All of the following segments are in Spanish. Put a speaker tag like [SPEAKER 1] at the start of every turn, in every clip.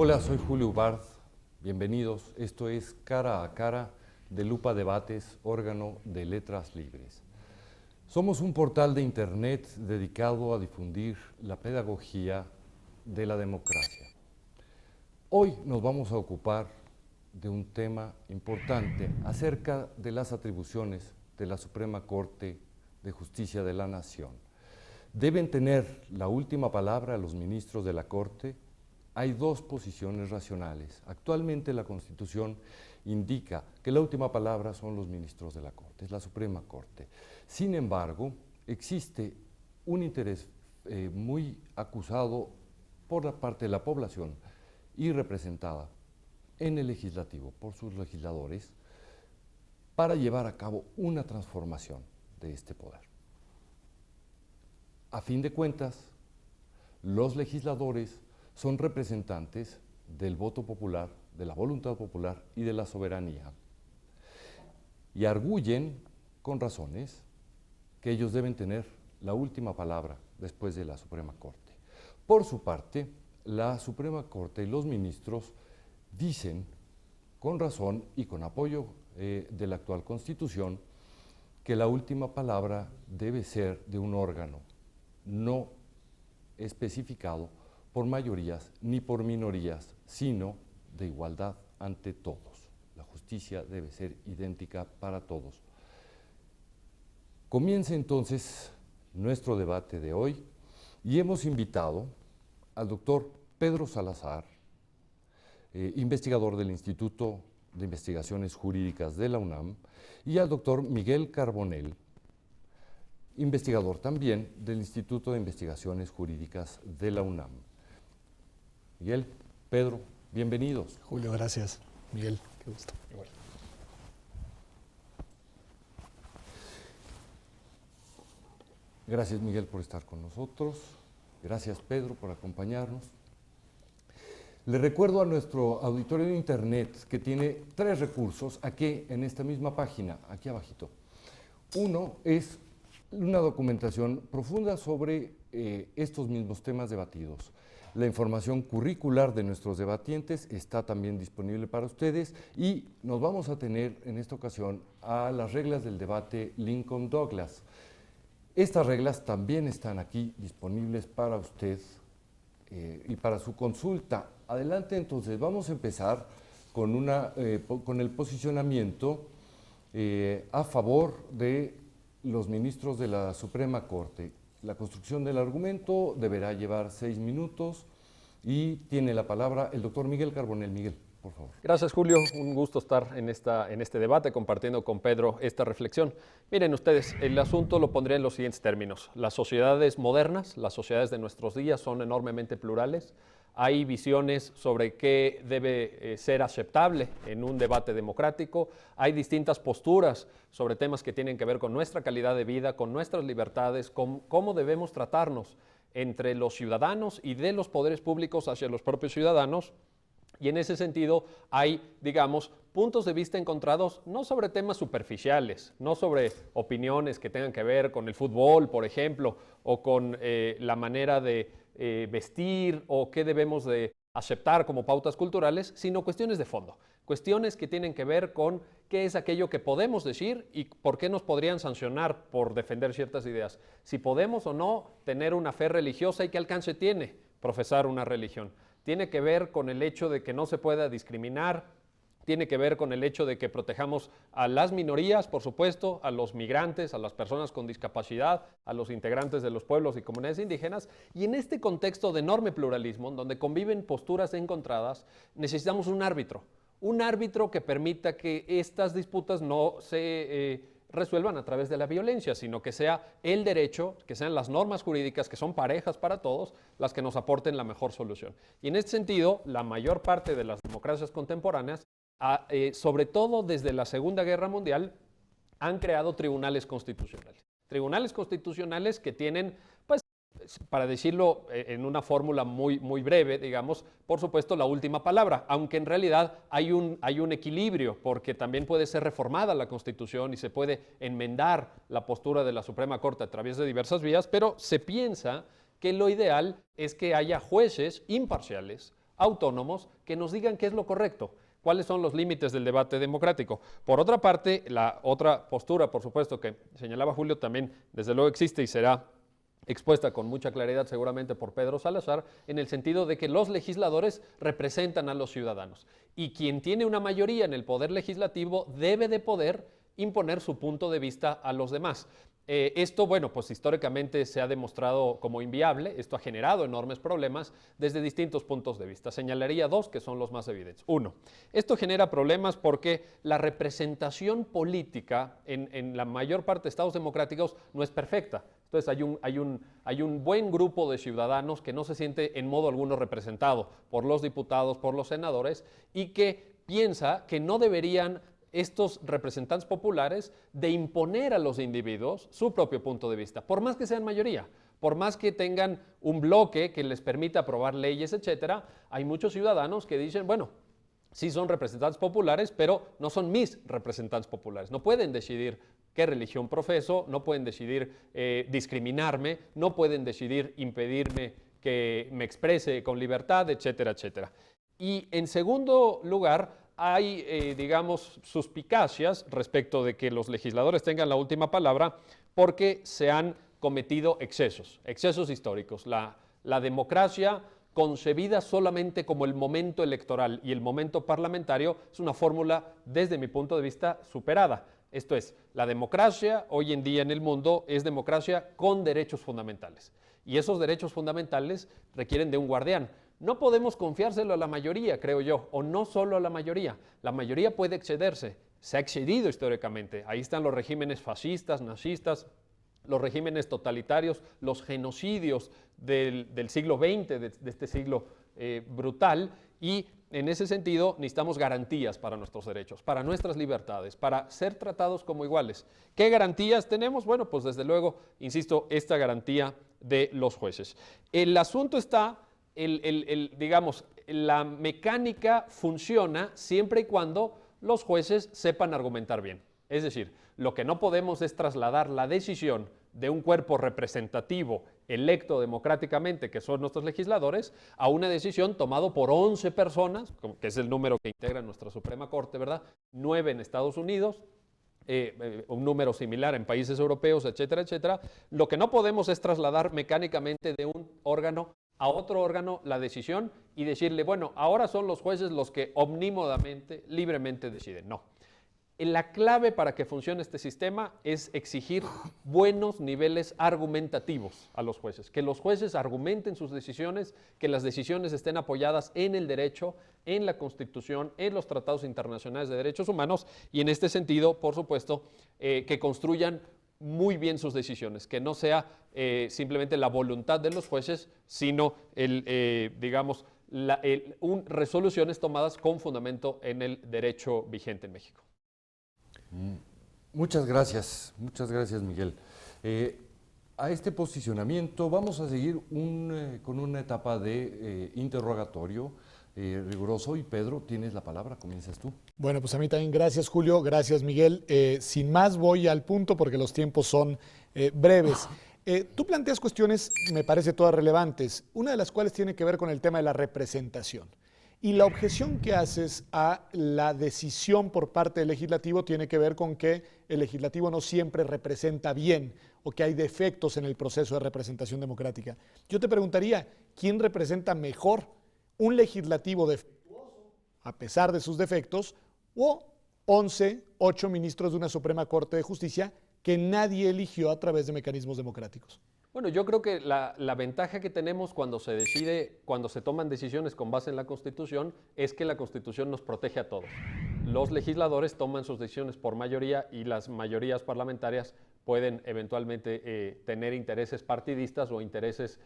[SPEAKER 1] Hola, soy Julio Ubard. Bienvenidos. Esto es Cara a Cara de Lupa Debates, órgano de letras libres. Somos un portal de internet dedicado a difundir la pedagogía de la democracia. Hoy nos vamos a ocupar de un tema importante acerca de las atribuciones de la Suprema Corte de Justicia de la Nación. Deben tener la última palabra los ministros de la Corte. Hay dos posiciones racionales. Actualmente la Constitución indica que la última palabra son los ministros de la Corte, es la Suprema Corte. Sin embargo, existe un interés muy acusado por la parte de la población y representada en el legislativo por sus legisladores para llevar a cabo una transformación de este poder. A fin de cuentas, los legisladores son representantes del voto popular, de la voluntad popular y de la soberanía. Y arguyen, con razones, que ellos deben tener la última palabra después de la Suprema Corte. Por su parte, la Suprema Corte y los ministros dicen, con razón y con apoyo de la actual Constitución, que la última palabra debe ser de un órgano no especificado por mayorías ni por minorías, sino de igualdad ante todos. La justicia debe ser idéntica para todos. Comienza entonces nuestro debate de hoy y hemos invitado al doctor Pedro Salazar, investigador del Instituto de Investigaciones Jurídicas de la UNAM, y al doctor Miguel Carbonell, investigador también del Instituto de Investigaciones Jurídicas de la UNAM. Miguel, Pedro, bienvenidos.
[SPEAKER 2] Julio, gracias. Miguel, qué gusto. Igual.
[SPEAKER 1] Gracias, Miguel, por estar con nosotros. Gracias, Pedro, por acompañarnos. Le recuerdo a nuestro auditorio de internet que tiene 3 recursos aquí en esta misma página, aquí abajito. Uno es una documentación profunda sobre estos mismos temas debatidos. La información curricular de nuestros debatientes está también disponible para ustedes y nos vamos a tener en esta ocasión a las reglas del debate Lincoln-Douglas. Estas reglas también están aquí disponibles para usted y para su consulta. Adelante, entonces, vamos a empezar con el posicionamiento a favor de los ministros de la Suprema Corte. La construcción del argumento deberá llevar 6 minutos y tiene la palabra el doctor Miguel Carbonell. Miguel, por favor.
[SPEAKER 3] Gracias, Julio. Un gusto estar en este debate compartiendo con Pedro esta reflexión. Miren ustedes, el asunto lo pondría en los siguientes términos. Las sociedades modernas, las sociedades de nuestros días son enormemente plurales. Hay visiones sobre qué debe ser aceptable en un debate democrático. Hay distintas posturas sobre temas que tienen que ver con nuestra calidad de vida, con nuestras libertades, con cómo debemos tratarnos entre los ciudadanos y de los poderes públicos hacia los propios ciudadanos. Y en ese sentido hay, digamos, puntos de vista encontrados no sobre temas superficiales, no sobre opiniones que tengan que ver con el fútbol, por ejemplo, o con la manera de vestir o qué debemos de aceptar como pautas culturales, sino cuestiones de fondo, cuestiones que tienen que ver con qué es aquello que podemos decir y por qué nos podrían sancionar por defender ciertas ideas, si podemos o no tener una fe religiosa y qué alcance tiene profesar una religión. Tiene que ver con el hecho de que no se pueda discriminar, tiene que ver con el hecho de que protejamos a las minorías, por supuesto, a los migrantes, a las personas con discapacidad, a los integrantes de los pueblos y comunidades indígenas. Y en este contexto de enorme pluralismo, donde conviven posturas encontradas, necesitamos un árbitro que permita que estas disputas no se resuelvan a través de la violencia, sino que sea el derecho, que sean las normas jurídicas, que son parejas para todos, las que nos aporten la mejor solución. Y en este sentido, la mayor parte de las democracias contemporáneas, sobre todo desde la Segunda Guerra Mundial, han creado tribunales constitucionales. Tribunales constitucionales que tienen, pues, para decirlo en una fórmula muy breve, digamos, por supuesto la última palabra, aunque en realidad hay un equilibrio, porque también puede ser reformada la Constitución y se puede enmendar la postura de la Suprema Corte a través de diversas vías, pero se piensa que lo ideal es que haya jueces imparciales, autónomos que nos digan qué es lo correcto, cuáles son los límites del debate democrático. Por otra parte, la otra postura, por supuesto, que señalaba Julio, también desde luego existe y será expuesta con mucha claridad seguramente por Pedro Salazar, en el sentido de que los legisladores representan a los ciudadanos y quien tiene una mayoría en el poder legislativo debe de poder imponer su punto de vista a los demás. Esto, bueno, pues históricamente se ha demostrado como inviable, esto ha generado enormes problemas desde distintos puntos de vista. Señalaría dos que son los más evidentes. Uno, esto genera problemas porque la representación política en la mayor parte de estados democráticos no es perfecta. Entonces hay un buen grupo de ciudadanos que no se siente en modo alguno representado por los diputados, por los senadores, y que piensa que no deberían estos representantes populares de imponer a los individuos su propio punto de vista, por más que sean mayoría, por más que tengan un bloque que les permita aprobar leyes, etcétera. Hay muchos ciudadanos que dicen, bueno, sí son representantes populares, pero no son mis representantes populares. No pueden decidir qué religión profeso, no pueden decidir discriminarme, no pueden decidir impedirme que me exprese con libertad, etcétera, etcétera. Y en segundo lugar, hay, digamos, suspicacias respecto de que los legisladores tengan la última palabra porque se han cometido excesos históricos. La democracia concebida solamente como el momento electoral y el momento parlamentario es una fórmula, desde mi punto de vista, superada. Esto es, la democracia hoy en día en el mundo es democracia con derechos fundamentales. Y esos derechos fundamentales requieren de un guardián. No podemos confiárselo a la mayoría, creo yo, o no solo a la mayoría. La mayoría puede excederse, se ha excedido históricamente. Ahí están los regímenes fascistas, nazistas, los regímenes totalitarios, los genocidios del siglo XX, de este siglo brutal, y en ese sentido necesitamos garantías para nuestros derechos, para nuestras libertades, para ser tratados como iguales. ¿Qué garantías tenemos? Bueno, pues desde luego, insisto, esta garantía de los jueces. El asunto está, digamos, la mecánica funciona siempre y cuando los jueces sepan argumentar bien. Es decir, lo que no podemos es trasladar la decisión de un cuerpo representativo electo democráticamente, que son nuestros legisladores, a una decisión tomada por 11 personas, que es el número que integra nuestra Suprema Corte, ¿verdad? 9 en Estados Unidos, un número similar en países europeos, etcétera, etcétera. Lo que no podemos es trasladar mecánicamente de un órgano a otro órgano la decisión y decirle, bueno, ahora son los jueces los que omnímodamente, libremente deciden. No. La clave para que funcione este sistema es exigir buenos niveles argumentativos a los jueces, que los jueces argumenten sus decisiones, que las decisiones estén apoyadas en el derecho, en la Constitución, en los tratados internacionales de derechos humanos y en este sentido, por supuesto, que construyan muy bien sus decisiones, que no sea simplemente la voluntad de los jueces, sino resoluciones tomadas con fundamento en el derecho vigente en México.
[SPEAKER 1] Muchas gracias Miguel. A este posicionamiento vamos a seguir con una etapa de interrogatorio riguroso y Pedro, tienes la palabra, comienzas tú.
[SPEAKER 2] Bueno, pues a mí también gracias Julio, gracias Miguel. Sin más voy al punto porque los tiempos son breves. Tú planteas cuestiones, me parece todas relevantes, una de las cuales tiene que ver con el tema de la representación. Y la objeción que haces a la decisión por parte del legislativo tiene que ver con que el legislativo no siempre representa bien o que hay defectos en el proceso de representación democrática. Yo te preguntaría, ¿quién representa mejor un legislativo defectuoso, a pesar de sus defectos, o 8 ministros de una Suprema Corte de Justicia que nadie eligió a través de mecanismos democráticos?
[SPEAKER 3] Bueno, yo creo que la ventaja que tenemos cuando se toman decisiones con base en la Constitución es que la Constitución nos protege a todos. Los legisladores toman sus decisiones por mayoría y las mayorías parlamentarias pueden eventualmente tener intereses partidistas o intereses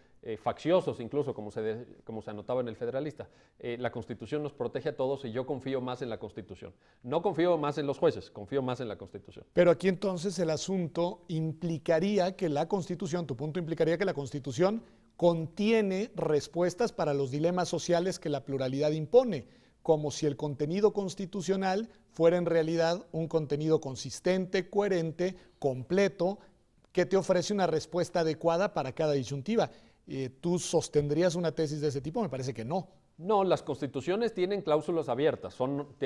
[SPEAKER 3] facciosos, incluso como se anotaba en el Federalista. La Constitución nos protege a todos y yo confío más en la Constitución. No confío más en los jueces, confío más en la Constitución.
[SPEAKER 2] Pero aquí entonces el asunto implicaría que la Constitución, tu punto implicaría que la Constitución contiene respuestas para los dilemas sociales que la pluralidad impone, como si el contenido constitucional fuera en realidad un contenido consistente, coherente, completo, que te ofrece una respuesta adecuada para cada disyuntiva. ¿Tú sostendrías una tesis de ese tipo? Me parece que no.
[SPEAKER 3] No, las constituciones tienen cláusulas abiertas,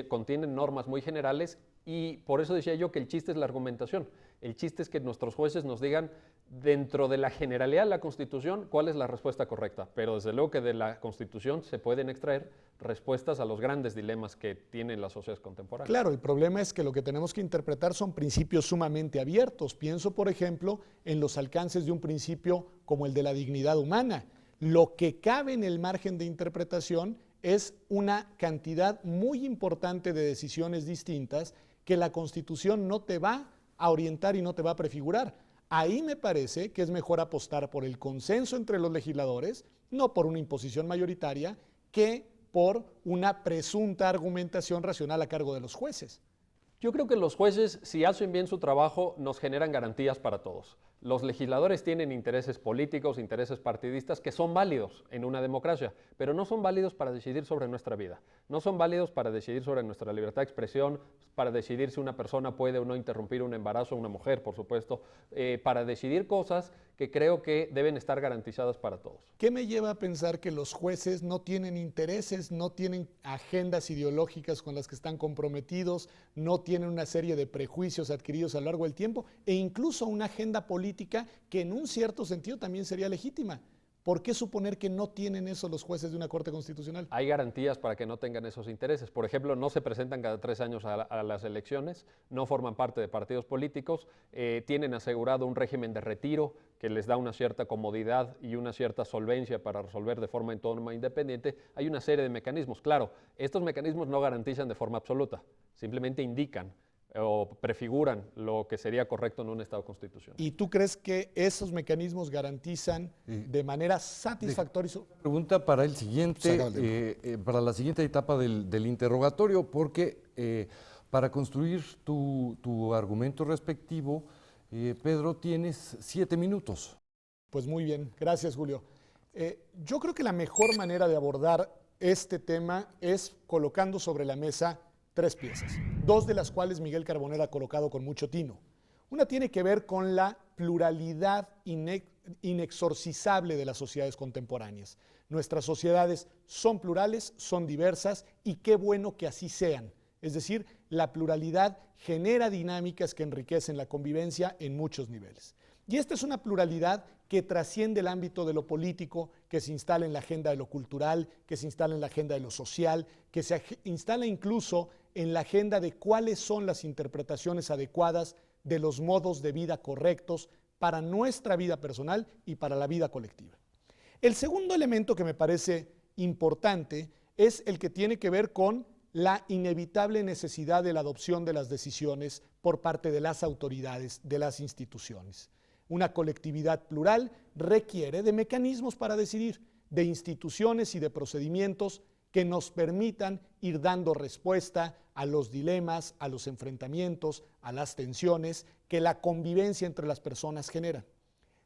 [SPEAKER 3] contienen normas muy generales y por eso decía yo que el chiste es la argumentación. El chiste es que nuestros jueces nos digan dentro de la generalidad de la Constitución cuál es la respuesta correcta, pero desde luego que de la Constitución se pueden extraer respuestas a los grandes dilemas que tienen las sociedades contemporáneas.
[SPEAKER 2] Claro, el problema es que lo que tenemos que interpretar son principios sumamente abiertos. Pienso, por ejemplo, en los alcances de un principio como el de la dignidad humana. Lo que cabe en el margen de interpretación es una cantidad muy importante de decisiones distintas que la Constitución no te va a orientar y no te va a prefigurar. Ahí me parece que es mejor apostar por el consenso entre los legisladores, no por una imposición mayoritaria, que por una presunta argumentación racional a cargo de los jueces.
[SPEAKER 3] Yo creo que los jueces, si hacen bien su trabajo, nos generan garantías para todos. Los legisladores tienen intereses políticos, intereses partidistas que son válidos en una democracia, pero no son válidos para decidir sobre nuestra vida. No son válidos para decidir sobre nuestra libertad de expresión, para decidir si una persona puede o no interrumpir un embarazo, una mujer, por supuesto, para decidir cosas que creo que deben estar garantizadas para todos.
[SPEAKER 2] ¿Qué me lleva a pensar que los jueces no tienen intereses, no tienen agendas ideológicas con las que están comprometidos, no tienen una serie de prejuicios adquiridos a lo largo del tiempo e incluso una agenda política que en un cierto sentido también sería legítima? ¿Por qué suponer que no tienen eso los jueces de una Corte Constitucional?
[SPEAKER 3] Hay garantías para que no tengan esos intereses. Por ejemplo, no se presentan cada 3 años a las elecciones, no forman parte de partidos políticos, tienen asegurado un régimen de retiro que les da una cierta comodidad y una cierta solvencia para resolver de forma autónoma e independiente. Hay una serie de mecanismos. Claro, estos mecanismos no garantizan de forma absoluta, simplemente indican o prefiguran lo que sería correcto en un Estado constitucional.
[SPEAKER 2] ¿Y tú crees que esos mecanismos garantizan de manera satisfactoria?
[SPEAKER 1] Pregunta para el siguiente, para la siguiente etapa del interrogatorio, porque para construir tu argumento respectivo, Pedro, tienes 7 minutos.
[SPEAKER 2] Pues muy bien, gracias, Julio. Yo creo que la mejor manera de abordar este tema es colocando sobre la mesa 3 piezas, 2 de las cuales Miguel Carbonell ha colocado con mucho tino. Una tiene que ver con la pluralidad inexorcizable de las sociedades contemporáneas. Nuestras sociedades son plurales, son diversas y qué bueno que así sean. Es decir, la pluralidad genera dinámicas que enriquecen la convivencia en muchos niveles. Y esta es una pluralidad que trasciende el ámbito de lo político, que se instala en la agenda de lo cultural, que se instala en la agenda de lo social, que se instala incluso en la agenda de cuáles son las interpretaciones adecuadas de los modos de vida correctos para nuestra vida personal y para la vida colectiva. El segundo elemento que me parece importante es el que tiene que ver con la inevitable necesidad de la adopción de las decisiones por parte de las autoridades, de las instituciones. Una colectividad plural requiere de mecanismos para decidir, de instituciones y de procedimientos que nos permitan ir dando respuesta a los dilemas, a los enfrentamientos, a las tensiones que la convivencia entre las personas genera.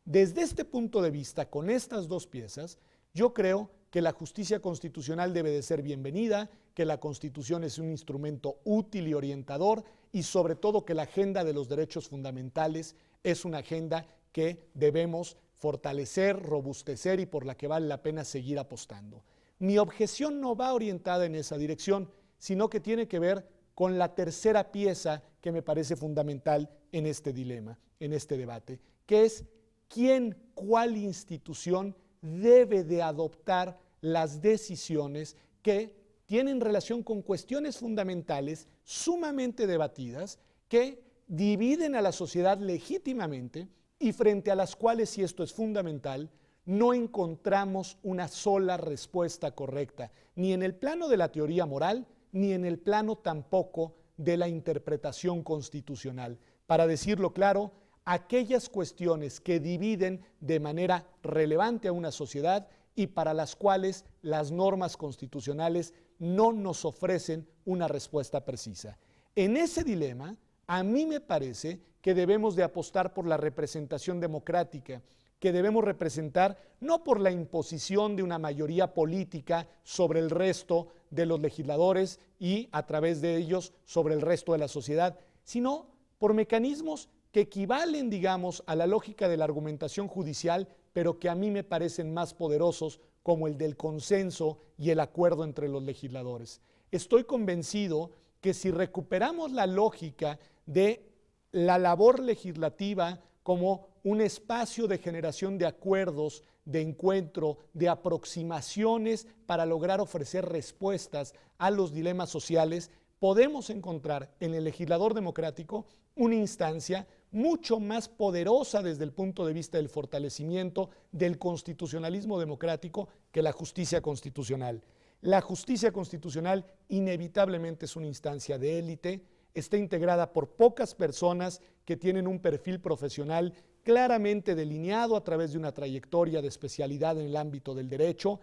[SPEAKER 2] Desde este punto de vista, con estas 2 piezas, yo creo que la justicia constitucional debe de ser bienvenida, que la Constitución es un instrumento útil y orientador y sobre todo que la agenda de los derechos fundamentales es una agenda que debemos fortalecer, robustecer y por la que vale la pena seguir apostando. Mi objeción no va orientada en esa dirección, sino que tiene que ver con la tercera pieza que me parece fundamental en este dilema, en este debate, que es quién, cuál institución debe de adoptar las decisiones que tienen relación con cuestiones fundamentales sumamente debatidas que dividen a la sociedad legítimamente y frente a las cuales, y esto es fundamental, no encontramos una sola respuesta correcta, ni en el plano de la teoría moral, ni en el plano tampoco de la interpretación constitucional. Para decirlo claro, aquellas cuestiones que dividen de manera relevante a una sociedad y para las cuales las normas constitucionales no nos ofrecen una respuesta precisa. En ese dilema, a mí me parece que debemos de apostar por la representación democrática, que debemos representar no por la imposición de una mayoría política sobre el resto de los legisladores y a través de ellos sobre el resto de la sociedad, sino por mecanismos que equivalen, digamos, a la lógica de la argumentación judicial, pero que a mí me parecen más poderosos como el del consenso y el acuerdo entre los legisladores. Estoy convencido que si recuperamos la lógica de la labor legislativa como un espacio de generación de acuerdos, de encuentro, de aproximaciones para lograr ofrecer respuestas a los dilemas sociales, podemos encontrar en el legislador democrático una instancia mucho más poderosa desde el punto de vista del fortalecimiento del constitucionalismo democrático que la justicia constitucional. La justicia constitucional inevitablemente es una instancia de élite, está integrada por pocas personas que tienen un perfil profesional claramente delineado a través de una trayectoria de especialidad en el ámbito del derecho.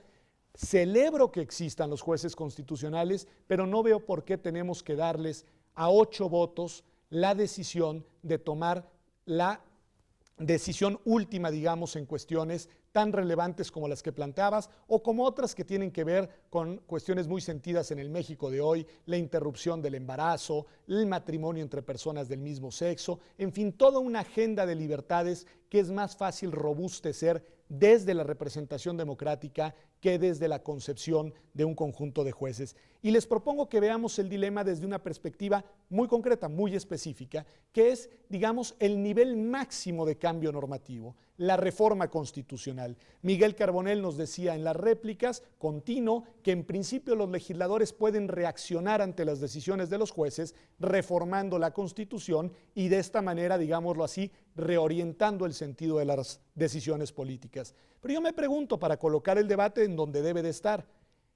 [SPEAKER 2] Celebro que existan los jueces constitucionales, pero no veo por qué tenemos que darles a 8 votos la decisión de tomar la decisión última, digamos, en cuestiones tan relevantes como las que planteabas o como otras que tienen que ver con cuestiones muy sentidas en el México de hoy, la interrupción del embarazo, el matrimonio entre personas del mismo sexo, en fin, toda una agenda de libertades que es más fácil robustecer desde la representación democrática que desde la concepción de un conjunto de jueces. Y les propongo que veamos el dilema desde una perspectiva muy concreta, muy específica, que es, digamos, el nivel máximo de cambio normativo, la reforma constitucional. Miguel Carbonell nos decía en las réplicas continuo que en principio los legisladores pueden reaccionar ante las decisiones de los jueces reformando la Constitución y de esta manera, digámoslo así, reorientando el sentido de las decisiones políticas. Pero yo me pregunto, para colocar el debate en donde debe de estar,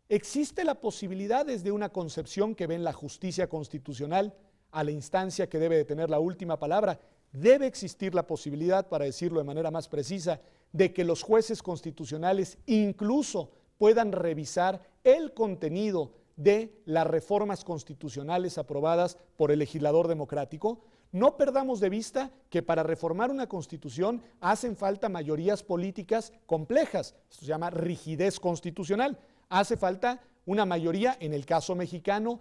[SPEAKER 2] ¿existe la posibilidad desde una concepción que ve en la justicia constitucional a la instancia que debe de tener la última palabra? Debe existir la posibilidad, para decirlo de manera más precisa, de que los jueces constitucionales incluso puedan revisar el contenido de las reformas constitucionales aprobadas por el legislador democrático. No perdamos de vista que para reformar una constitución hacen falta mayorías políticas complejas. Esto se llama rigidez constitucional. Hace falta una mayoría, en el caso mexicano,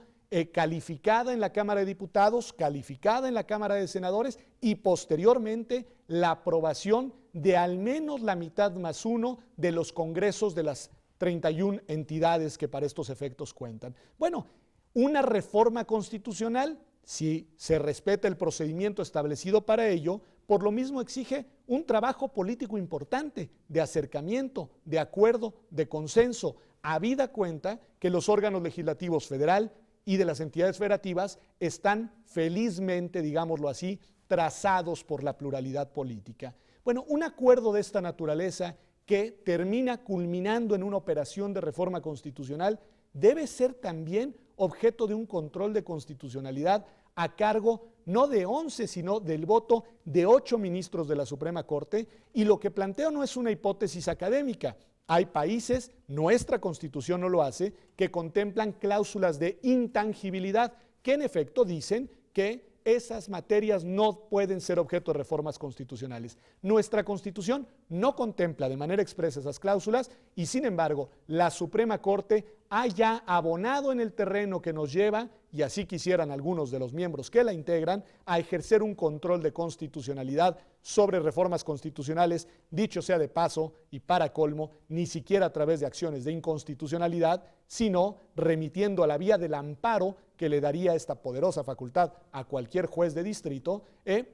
[SPEAKER 2] calificada en la Cámara de Diputados, calificada en la Cámara de Senadores y posteriormente la aprobación de al menos la mitad más uno de los congresos de las 31 entidades que para estos efectos cuentan. Bueno, una reforma constitucional, si se respeta el procedimiento establecido para ello, por lo mismo exige un trabajo político importante de acercamiento, de acuerdo, de consenso, habida cuenta que los órganos legislativos federal y de las entidades federativas están felizmente, digámoslo así, trazados por la pluralidad política. Bueno, un acuerdo de esta naturaleza que termina culminando en una operación de reforma constitucional debe ser también objeto de un control de constitucionalidad a cargo no de 11, sino del voto de 8 ministros de la Suprema Corte, y lo que planteo no es una hipótesis académica. Hay países, nuestra Constitución no lo hace, que contemplan cláusulas de intangibilidad, que en efecto dicen que esas materias no pueden ser objeto de reformas constitucionales. Nuestra Constitución no contempla de manera expresa esas cláusulas y, sin embargo, la Suprema Corte ha ya abonado en el terreno que nos lleva, y así quisieran algunos de los miembros que la integran, a ejercer un control de constitucionalidad sobre reformas constitucionales, dicho sea de paso y para colmo, ni siquiera a través de acciones de inconstitucionalidad, sino remitiendo a la vía del amparo que le daría esta poderosa facultad a cualquier juez de distrito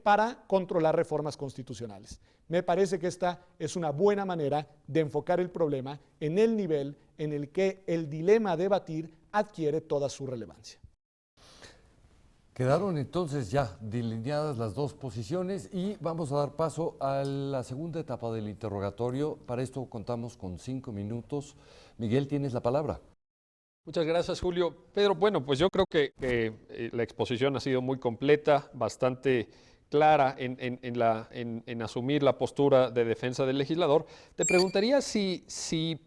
[SPEAKER 2] para controlar reformas constitucionales. Me parece que esta es una buena manera de enfocar el problema en el nivel en el que el dilema a debatir adquiere toda su relevancia.
[SPEAKER 1] Quedaron entonces ya delineadas las dos posiciones y vamos a dar paso a la segunda etapa del interrogatorio. Para esto contamos con 5 minutos. Miguel, tienes la palabra.
[SPEAKER 3] Muchas gracias, Julio. Pedro, bueno, pues yo creo que la exposición ha sido muy completa, bastante clara en asumir la postura de defensa del legislador. Te preguntaría si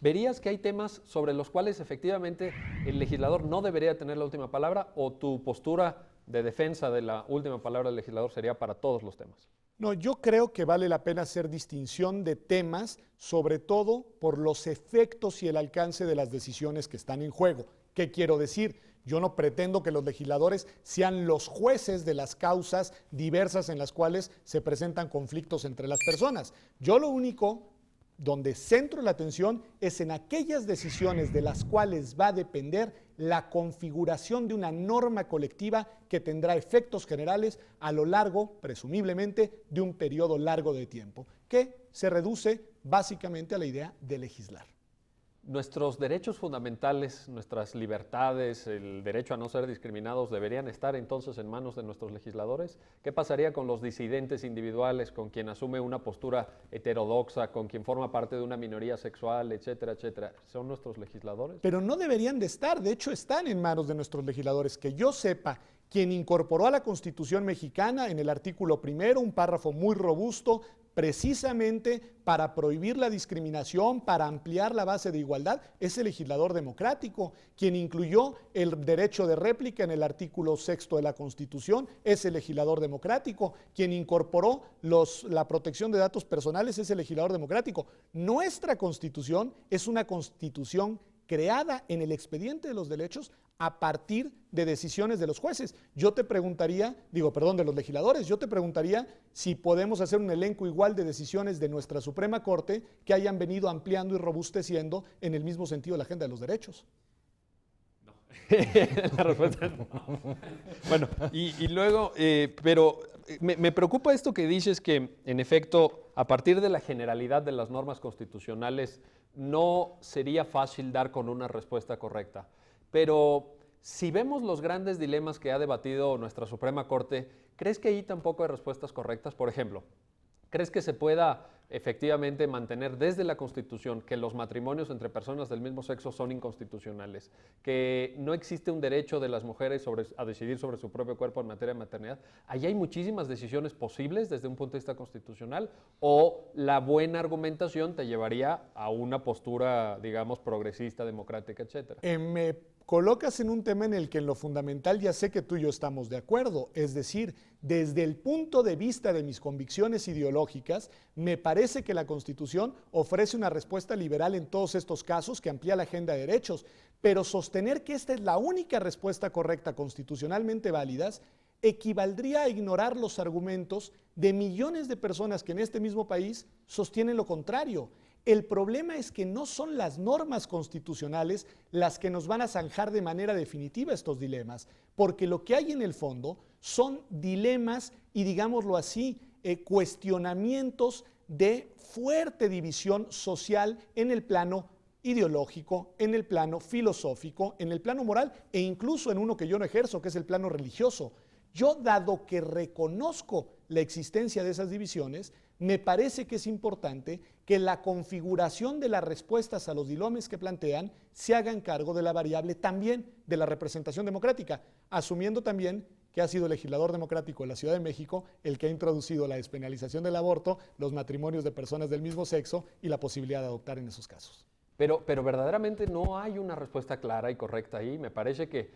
[SPEAKER 3] ¿verías que hay temas sobre los cuales efectivamente el legislador no debería tener la última palabra, o tu postura de defensa de la última palabra del legislador sería para todos los temas?
[SPEAKER 2] No, yo creo que vale la pena hacer distinción de temas, sobre todo por los efectos y el alcance de las decisiones que están en juego. ¿Qué quiero decir? Yo no pretendo que los legisladores sean los jueces de las causas diversas en las cuales se presentan conflictos entre las personas. Yo lo único donde centro la atención es en aquellas decisiones de las cuales va a depender la configuración de una norma colectiva que tendrá efectos generales a lo largo, presumiblemente, de un periodo largo de tiempo, que se reduce básicamente a la idea de legislar.
[SPEAKER 3] Nuestros derechos fundamentales, nuestras libertades, el derecho a no ser discriminados, ¿deberían estar entonces en manos de nuestros legisladores? ¿Qué pasaría con los disidentes individuales, con quien asume una postura heterodoxa, con quien forma parte de una minoría sexual, etcétera, etcétera? ¿Son nuestros legisladores?
[SPEAKER 2] Pero no deberían de estar, de hecho están en manos de nuestros legisladores. Que yo sepa, quien incorporó a la Constitución mexicana en el artículo 1 un párrafo muy robusto, precisamente para prohibir la discriminación, para ampliar la base de igualdad, es el legislador democrático. Quien incluyó el derecho de réplica en el artículo 6 de la Constitución es el legislador democrático. Quien incorporó la protección de datos personales es el legislador democrático. Nuestra Constitución es una Constitución creada en el expediente de los derechos a partir de decisiones de los jueces. Yo te preguntaría, de los legisladores, yo te preguntaría si podemos hacer un elenco igual de decisiones de nuestra Suprema Corte que hayan venido ampliando y robusteciendo en el mismo sentido la agenda de los derechos.
[SPEAKER 3] No. La respuesta es no. Bueno, y luego, pero me preocupa esto que dices que, en efecto, a partir de la generalidad de las normas constitucionales, no sería fácil dar con una respuesta correcta. Pero si vemos los grandes dilemas que ha debatido nuestra Suprema Corte, ¿crees que ahí tampoco hay respuestas correctas? Por ejemplo, ¿crees que se pueda efectivamente mantener desde la Constitución que los matrimonios entre personas del mismo sexo son inconstitucionales, que no existe un derecho de las mujeres a decidir sobre su propio cuerpo en materia de maternidad? ¿Ahí hay muchísimas decisiones posibles desde un punto de vista constitucional, o la buena argumentación te llevaría a una postura, digamos, progresista, democrática, etcétera?
[SPEAKER 2] Me colocas en un tema en el que en lo fundamental ya sé que tú y yo estamos de acuerdo, es decir, desde el punto de vista de mis convicciones ideológicas, me parece que la Constitución ofrece una respuesta liberal en todos estos casos que amplía la agenda de derechos, pero sostener que esta es la única respuesta correcta constitucionalmente válidas equivaldría a ignorar los argumentos de millones de personas que en este mismo país sostienen lo contrario. El problema es que no son las normas constitucionales las que nos van a zanjar de manera definitiva estos dilemas, porque lo que hay en el fondo son dilemas y, digámoslo así, cuestionamientos de fuerte división social en el plano ideológico, en el plano filosófico, en el plano moral e incluso en uno que yo no ejerzo, que es el plano religioso. Yo, dado que reconozco la existencia de esas divisiones, me parece que es importante que la configuración de las respuestas a los dilemas que plantean se hagan cargo de la variable también de la representación democrática, asumiendo también que ha sido el legislador democrático de la Ciudad de México el que ha introducido la despenalización del aborto, los matrimonios de personas del mismo sexo y la posibilidad de adoptar en esos casos.
[SPEAKER 3] Pero verdaderamente no hay una respuesta clara y correcta ahí. Me parece que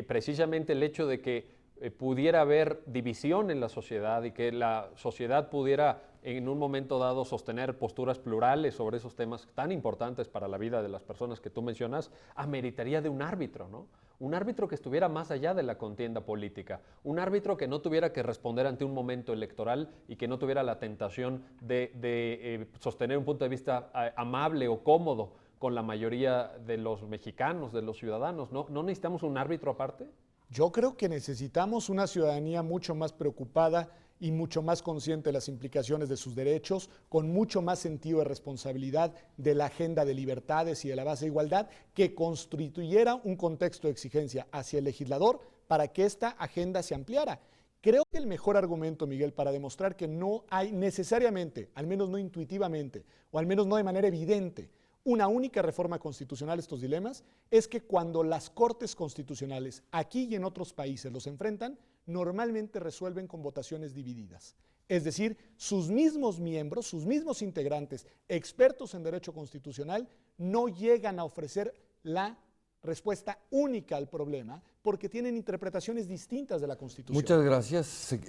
[SPEAKER 3] precisamente el hecho de que pudiera haber división en la sociedad y que la sociedad pudiera en un momento dado sostener posturas plurales sobre esos temas tan importantes para la vida de las personas que tú mencionas, ameritaría de un árbitro, ¿no? Un árbitro que estuviera más allá de la contienda política, un árbitro que no tuviera que responder ante un momento electoral y que no tuviera la tentación de sostener un punto de vista amable o cómodo con la mayoría de los mexicanos, de los ciudadanos, ¿no? ¿No necesitamos un árbitro aparte?
[SPEAKER 2] Yo creo que necesitamos una ciudadanía mucho más preocupada y mucho más consciente de las implicaciones de sus derechos, con mucho más sentido de responsabilidad de la agenda de libertades y de la base de igualdad, que constituyera un contexto de exigencia hacia el legislador para que esta agenda se ampliara. Creo que el mejor argumento, Miguel, para demostrar que no hay necesariamente, al menos no intuitivamente, o al menos no de manera evidente, una única reforma constitucional a estos dilemas, es que cuando las cortes constitucionales aquí y en otros países los enfrentan, normalmente resuelven con votaciones divididas. Es decir, sus mismos miembros, sus mismos integrantes, expertos en derecho constitucional, no llegan a ofrecer la respuesta única al problema porque tienen interpretaciones distintas de la Constitución.
[SPEAKER 1] Muchas gracias.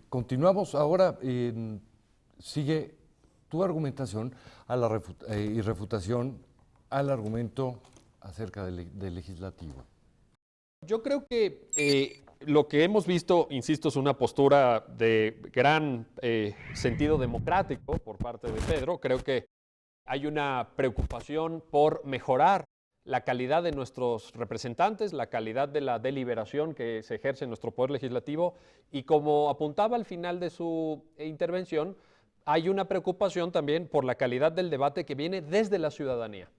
[SPEAKER 1] Continuamos ahora. Sigue tu argumentación y refutación al argumento acerca del legislativo.
[SPEAKER 3] Yo creo que lo que hemos visto, insisto, es una postura de gran sentido democrático por parte de Pedro. Creo que Hay una preocupación por mejorar la calidad de nuestros representantes, la calidad de la deliberación que se ejerce en nuestro poder legislativo y como apuntaba al final de su intervención, hay una preocupación también por la calidad del debate que viene desde la ciudadanía.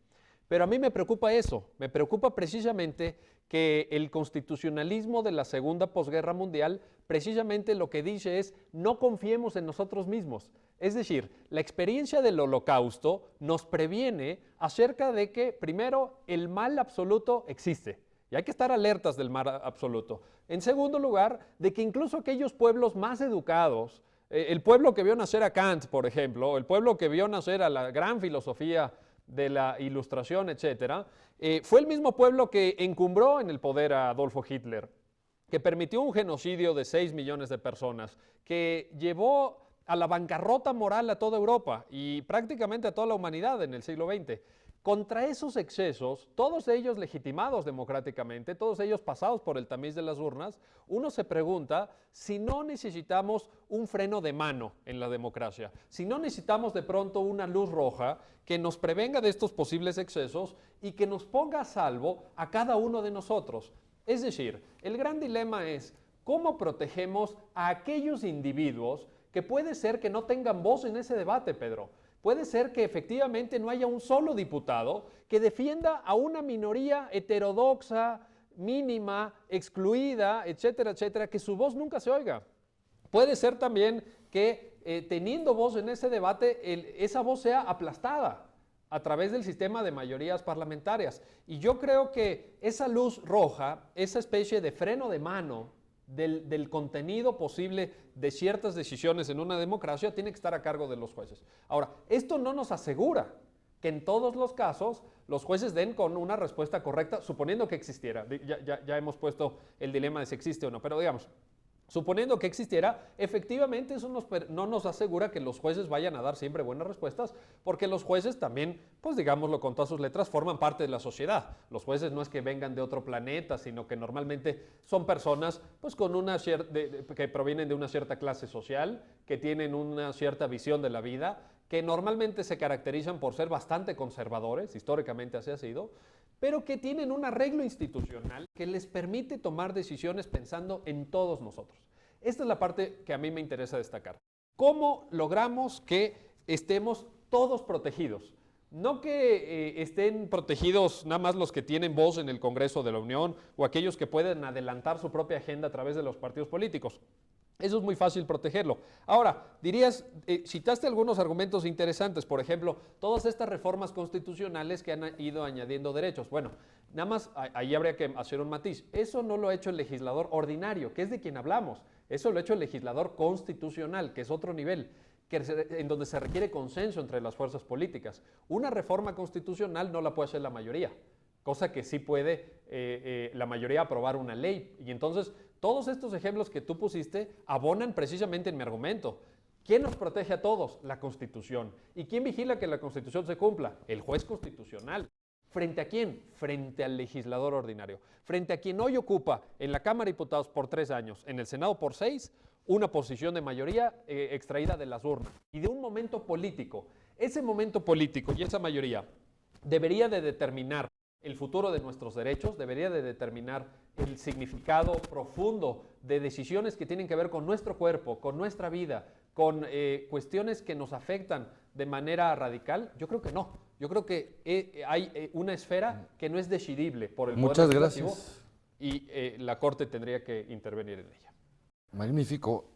[SPEAKER 3] Pero a mí me preocupa eso, me preocupa precisamente que el constitucionalismo de la segunda posguerra mundial precisamente lo que dice es no confiemos en nosotros mismos. Es decir, la experiencia del Holocausto nos previene acerca de que, primero, el mal absoluto existe y hay que estar alertas del mal absoluto. En segundo lugar, de que incluso aquellos pueblos más educados, el pueblo que vio nacer a Kant, por ejemplo, el pueblo que vio nacer a la gran filosofía de la Ilustración, etcétera, fue el mismo pueblo que encumbró en el poder a Adolfo Hitler, que permitió un genocidio de 6 millones de personas, que llevó a la bancarrota moral a toda Europa y prácticamente a toda la humanidad en el siglo XX. Contra esos excesos, todos ellos legitimados democráticamente, todos ellos pasados por el tamiz de las urnas, uno se pregunta si no necesitamos un freno de mano en la democracia, si no necesitamos de pronto una luz roja que nos prevenga de estos posibles excesos y que nos ponga a salvo a cada uno de nosotros. Es decir, el gran dilema es cómo protegemos a aquellos individuos que puede ser que no tengan voz en ese debate, Pedro. Puede ser que efectivamente no haya un solo diputado que defienda a una minoría heterodoxa, mínima, excluida, etcétera, etcétera, que su voz nunca se oiga. Puede ser también que teniendo voz en ese debate, esa voz sea aplastada a través del sistema de mayorías parlamentarias. Y yo creo que esa luz roja, esa especie de freno de mano del contenido posible de ciertas decisiones en una democracia tiene que estar a cargo de los jueces. Ahora, esto no nos asegura que en todos los casos los jueces den con una respuesta correcta, suponiendo que existiera. Ya hemos puesto el dilema de si existe o no, pero digamos, suponiendo que existiera, efectivamente eso no nos asegura que los jueces vayan a dar siempre buenas respuestas, porque los jueces también, pues digámoslo con todas sus letras, forman parte de la sociedad. Los jueces no es que vengan de otro planeta, sino que normalmente son personas pues, con que provienen de una cierta clase social, que tienen una cierta visión de la vida, que normalmente se caracterizan por ser bastante conservadores, históricamente así ha sido, pero que tienen un arreglo institucional que les permite tomar decisiones pensando en todos nosotros. Esta es la parte que a mí me interesa destacar. ¿Cómo logramos que estemos todos protegidos? No que estén protegidos nada más los que tienen voz en el Congreso de la Unión o aquellos que pueden adelantar su propia agenda a través de los partidos políticos. Eso es muy fácil protegerlo. Ahora, dirías, citaste algunos argumentos interesantes, por ejemplo, todas estas reformas constitucionales que han ido añadiendo derechos. Bueno, nada más ahí habría que hacer un matiz. Eso no lo ha hecho el legislador ordinario, que es de quien hablamos. Eso lo ha hecho el legislador constitucional, que es otro nivel, en donde se requiere consenso entre las fuerzas políticas. Una reforma constitucional no la puede hacer la mayoría, cosa que sí puede la mayoría aprobar una ley. Y entonces, todos estos ejemplos que tú pusiste abonan precisamente en mi argumento. ¿Quién nos protege a todos? La Constitución. ¿Y quién vigila que la Constitución se cumpla? El juez constitucional. ¿Frente a quién? Frente al legislador ordinario. Frente a quien hoy ocupa en la Cámara de Diputados por 3 años, en el Senado por 6, una posición de mayoría extraída de las urnas y de un momento político. Ese momento político y esa mayoría debería de determinar el futuro de nuestros derechos, debería de determinar el significado profundo de decisiones que tienen que ver con nuestro cuerpo, con nuestra vida, con cuestiones que nos afectan de manera radical. Yo creo que no. Yo creo que hay una esfera que no es decidible por el Poder Legislativo. Muchas gracias. Y la Corte tendría que intervenir en ella.
[SPEAKER 1] Magnífico.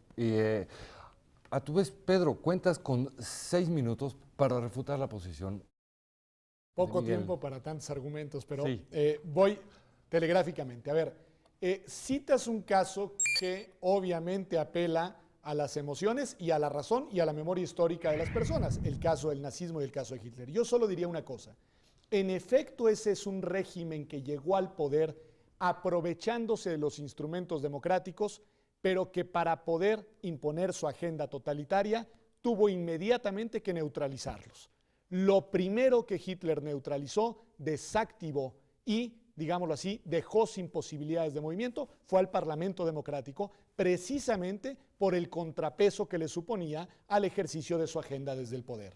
[SPEAKER 1] A tu vez, Pedro, cuentas con 6 minutos para refutar la posición.
[SPEAKER 2] Poco tiempo para tantos argumentos, pero sí. Voy telegráficamente. A ver, citas un caso que obviamente apela a las emociones y a la razón y a la memoria histórica de las personas, el caso del nazismo y el caso de Hitler. Yo solo diría una cosa. En efecto, ese es un régimen que llegó al poder aprovechándose de los instrumentos democráticos, pero que para poder imponer su agenda totalitaria tuvo inmediatamente que neutralizarlos. Lo primero que Hitler neutralizó, desactivó y, digámoslo así, dejó sin posibilidades de movimiento fue al Parlamento Democrático, precisamente por el contrapeso que le suponía al ejercicio de su agenda desde el poder.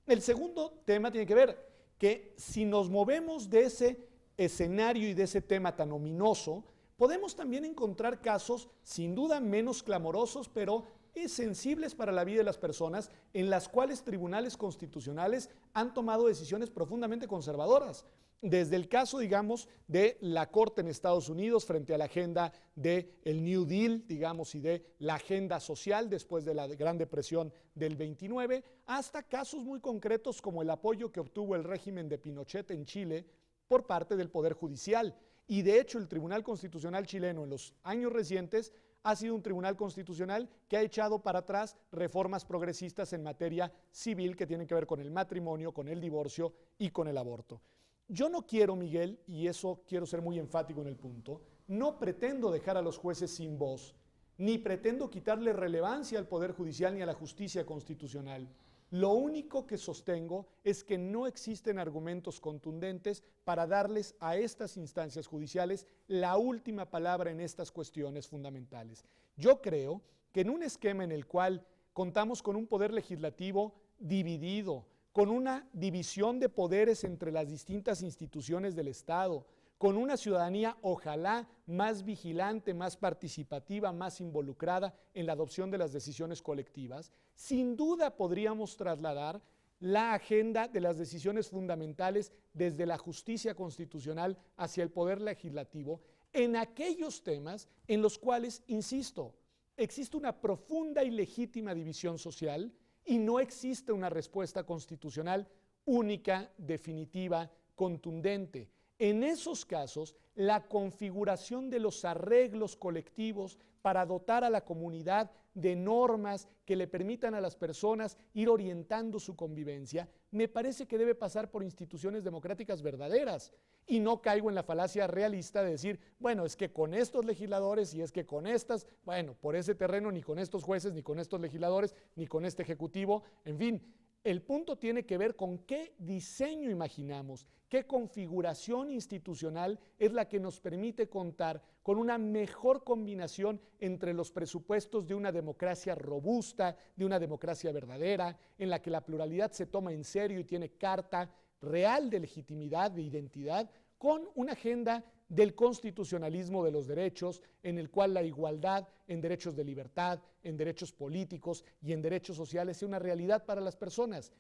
[SPEAKER 2] El segundo tema tiene que ver que si nos movemos de ese escenario y de ese tema tan ominoso, podemos también encontrar casos sin duda menos clamorosos, pero sensibles para la vida de las personas, en las cuales tribunales constitucionales han tomado decisiones profundamente conservadoras. Desde el caso, digamos, de la Corte en Estados Unidos frente a la agenda del New Deal, digamos, y de la agenda social después de la Gran Depresión del 29, hasta casos muy concretos como el apoyo que obtuvo el régimen de Pinochet en Chile por parte del Poder Judicial. Y de hecho, el Tribunal Constitucional chileno en los años recientes ha sido un tribunal constitucional que ha echado para atrás reformas progresistas en materia civil que tienen que ver con el matrimonio, con el divorcio y con el aborto. Yo no quiero, Miguel, y eso quiero ser muy enfático en el punto, no pretendo dejar a los jueces sin voz, ni pretendo quitarle relevancia al Poder Judicial ni a la justicia constitucional. Lo único que sostengo es que no existen argumentos contundentes para darles a estas instancias judiciales la última palabra en estas cuestiones fundamentales. Yo creo que en un esquema en el cual contamos con un poder legislativo dividido, con una división de poderes entre las distintas instituciones del Estado, con una ciudadanía ojalá más vigilante, más participativa, más involucrada en la adopción de las decisiones colectivas, sin duda podríamos trasladar la agenda de las decisiones fundamentales desde la justicia constitucional hacia el poder legislativo en aquellos temas en los cuales, insisto, existe una profunda y legítima división social y no existe una respuesta constitucional única, definitiva, contundente. En esos casos, la configuración de los arreglos colectivos para dotar a la comunidad de normas que le permitan a las personas ir orientando su convivencia, me parece que debe pasar por instituciones democráticas verdaderas. Y no caigo en la falacia realista de decir, bueno, es que con estos legisladores y es que con estas, bueno, por ese terreno ni con estos jueces, ni con estos legisladores, ni con este ejecutivo, en fin. El punto tiene que ver con qué diseño imaginamos, qué configuración institucional es la que nos permite contar con una mejor combinación entre los presupuestos de una democracia robusta, de una democracia verdadera, en la que la pluralidad se toma en serio y tiene carta real de legitimidad, de identidad, con una agenda del constitucionalismo de los derechos, en el cual la igualdad en derechos de libertad, en derechos políticos y en derechos sociales sea una realidad para las personas.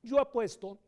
[SPEAKER 2] Yo apuesto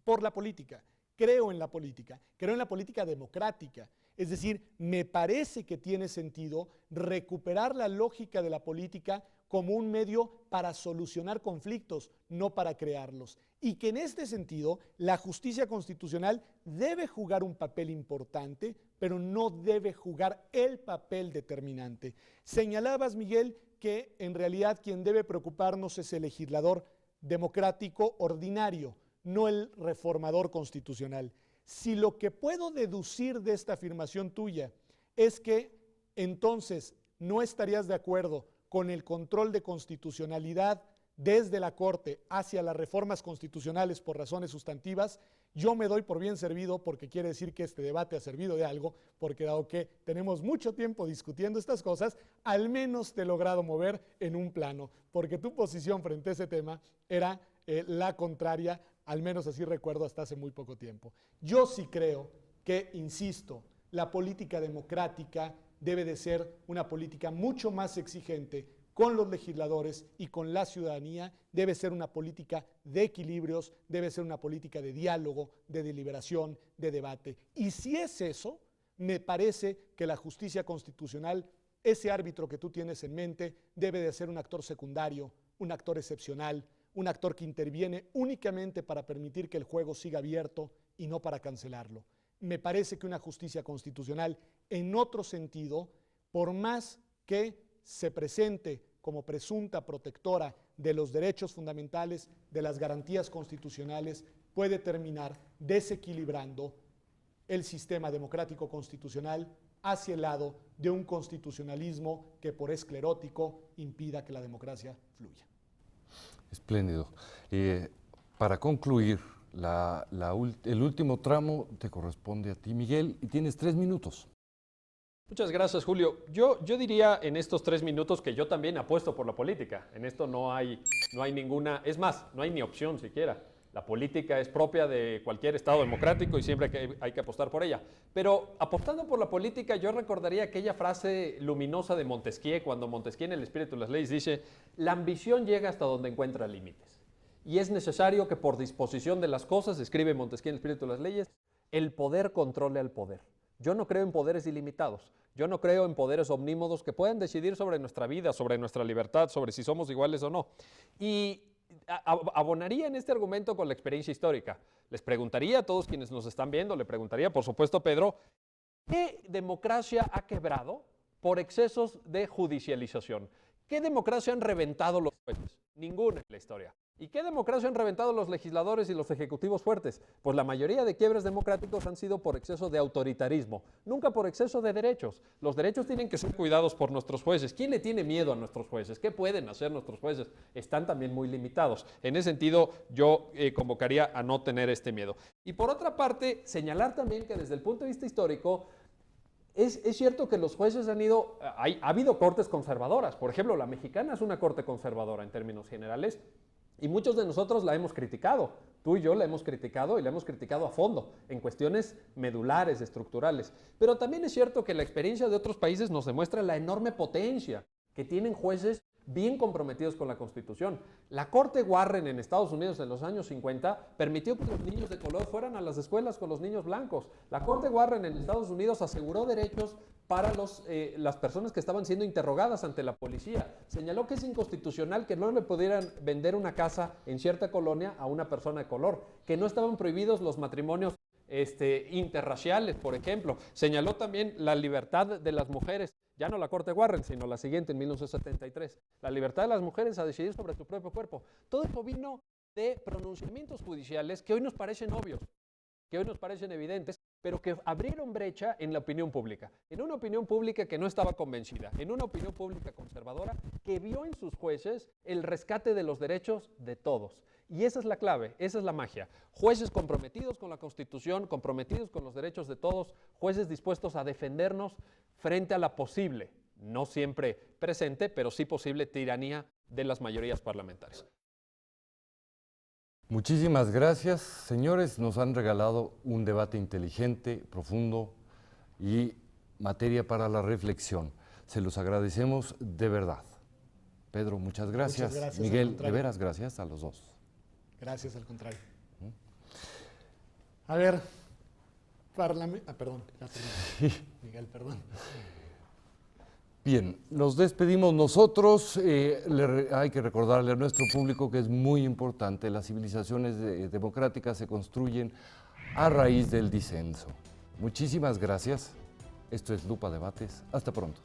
[SPEAKER 2] por la política, creo en la política democrática. Es decir, me parece que tiene sentido recuperar la lógica de la política como un medio para solucionar conflictos, no para crearlos. Y que en este sentido la justicia constitucional debe jugar un papel importante, pero no debe jugar el papel determinante. Señalabas, Miguel, que en realidad quien debe preocuparnos es el legislador democrático ordinario, no el reformador constitucional. Si lo que puedo deducir de esta afirmación tuya es que entonces no estarías de acuerdo con el control de constitucionalidad desde la Corte hacia las reformas constitucionales por razones sustantivas, yo me doy por bien servido, porque quiere decir que este debate ha servido de algo, porque dado que tenemos mucho tiempo discutiendo estas cosas, al menos te he logrado mover en un plano, porque tu posición frente a ese tema era la contraria, al menos así recuerdo hasta hace muy poco tiempo. Yo sí creo que, insisto, la política democrática debe de ser una política mucho más exigente con los legisladores y con la ciudadanía, debe ser una política de equilibrios, debe ser una política de diálogo, de deliberación, de debate. Y si es eso, me parece que la justicia constitucional, ese árbitro que tú tienes en mente, debe de ser un actor secundario, un actor excepcional, un actor que interviene únicamente para permitir que el juego siga abierto y no para cancelarlo. Me parece que una justicia constitucional, en otro sentido, por más que se presente como presunta protectora de los derechos fundamentales, de las garantías constitucionales, puede terminar desequilibrando el sistema democrático constitucional hacia el lado de un constitucionalismo que por esclerótico impida que la democracia fluya.
[SPEAKER 1] Espléndido. Para concluir, el último tramo te corresponde a ti, Miguel, y tienes 3 minutos.
[SPEAKER 3] Muchas gracias, Julio. Yo diría en estos 3 minutos que yo también apuesto por la política. En esto no hay ninguna, es más, no hay ni opción siquiera. La política es propia de cualquier Estado democrático y siempre hay que apostar por ella. Pero apostando por la política, yo recordaría aquella frase luminosa de Montesquieu, cuando Montesquieu en El espíritu de las leyes dice: la ambición llega hasta donde encuentra límites. Y es necesario que por disposición de las cosas, escribe Montesquieu en El espíritu de las leyes, el poder controle al poder. Yo no creo en poderes ilimitados. Yo no creo en poderes omnímodos que puedan decidir sobre nuestra vida, sobre nuestra libertad, sobre si somos iguales o no. Y abonaría en este argumento con la experiencia histórica. Les preguntaría a todos quienes nos están viendo, le preguntaría, por supuesto, a Pedro, ¿qué democracia ha quebrado por excesos de judicialización? ¿Qué democracia han reventado los jueces? Ninguna en la historia. ¿Y qué democracia han reventado los legisladores y los ejecutivos fuertes? Pues la mayoría de quiebres democráticos han sido por exceso de autoritarismo, nunca por exceso de derechos. Los derechos tienen que ser cuidados por nuestros jueces. ¿Quién le tiene miedo a nuestros jueces? ¿Qué pueden hacer nuestros jueces? Están también muy limitados. En ese sentido, yo convocaría a no tener este miedo. Y por otra parte, señalar también que desde el punto de vista histórico, es cierto que los jueces ha habido cortes conservadoras. Por ejemplo, la mexicana es una corte conservadora en términos generales. Y muchos de nosotros la hemos criticado, tú y yo la hemos criticado y la hemos criticado a fondo, en cuestiones medulares, estructurales. Pero también es cierto que la experiencia de otros países nos demuestra la enorme potencia que tienen jueces bien comprometidos con la Constitución. La Corte Warren en Estados Unidos en los años 50 permitió que los niños de color fueran a las escuelas con los niños blancos. La Corte Warren en Estados Unidos aseguró derechos para las personas que estaban siendo interrogadas ante la policía. Señaló que es inconstitucional que no le pudieran vender una casa en cierta colonia a una persona de color, que no estaban prohibidos los matrimonios interraciales, por ejemplo. Señaló también la libertad de las mujeres, ya no la Corte Warren, sino la siguiente en 1973, la libertad de las mujeres a decidir sobre su propio cuerpo. Todo esto vino de pronunciamientos judiciales que hoy nos parecen obvios, que hoy nos parecen evidentes, pero que abrieron brecha en la opinión pública, en una opinión pública que no estaba convencida, en una opinión pública conservadora que vio en sus jueces el rescate de los derechos de todos. Y esa es la clave, esa es la magia. Jueces comprometidos con la Constitución, comprometidos con los derechos de todos, jueces dispuestos a defendernos frente a la posible, no siempre presente, pero sí posible tiranía de las mayorías parlamentarias.
[SPEAKER 1] Muchísimas gracias, señores. Nos han regalado un debate inteligente, profundo y materia para la reflexión. Se los agradecemos de verdad. Pedro, muchas gracias.
[SPEAKER 2] Muchas gracias.
[SPEAKER 1] Miguel, de veras, gracias a los dos.
[SPEAKER 2] Gracias, al contrario. A ver, perdón. Miguel, perdón.
[SPEAKER 1] Bien, nos despedimos nosotros. Hay que recordarle a nuestro público que es muy importante. Las civilizaciones democráticas se construyen a raíz del disenso. Muchísimas gracias. Esto es Lupa Debates. Hasta pronto.